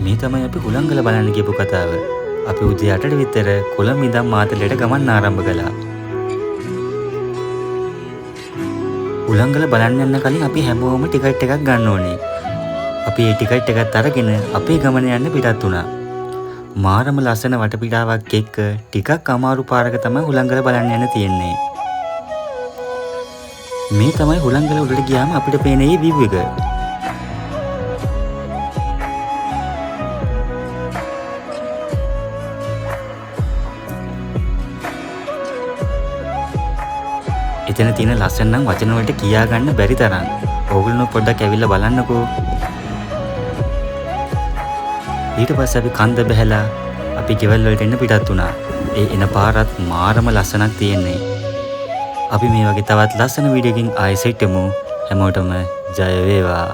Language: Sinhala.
මේ තමයි අපි හුළංගල බලන්න ගියපු කතාව. අපි උදේ 8ට විතර කොළඹ ඉඳන් මාතලයට ගමන් ආරම්භ කළා. හුළංගල බලන්න යන්න කලින් අපි හැමෝම ටිකට් එකක් ගන්න ඕනේ. අපි ඒ ටිකට් එකත් අරගෙන අපේ ගමන යන්න පිටත් වුණා. මාරම ලස්සන වටපිටාවක් එක්ක ටිකක් අමාරු පාරක තමයි හුළංගල බලන්න යන්න තියෙන්නේ. මේ තමයි හුළංගල උඩට ගියාම අපිට පේන මේ view එක. එතන තියෙන ලස්සන නම් වචන වලට කියා ගන්න බැරි තරම්. ඕගොල්ලෝ පොඩ්ඩක් ඇවිල්ලා බලන්නකෝ. ඊට පස්සේ අපි කන්ද බැහැලා අපි ගෙවල් වලට එන්න පිටත් වුණා. ඒ එන පාරත් මාරම ලස්සනක් තියෙන්නේ. අපි මේ වගේ තවත් ලස්සන වීඩියෝකින් ආයෙ සෙට් වෙමු. හැමෝටම ජය වේවා.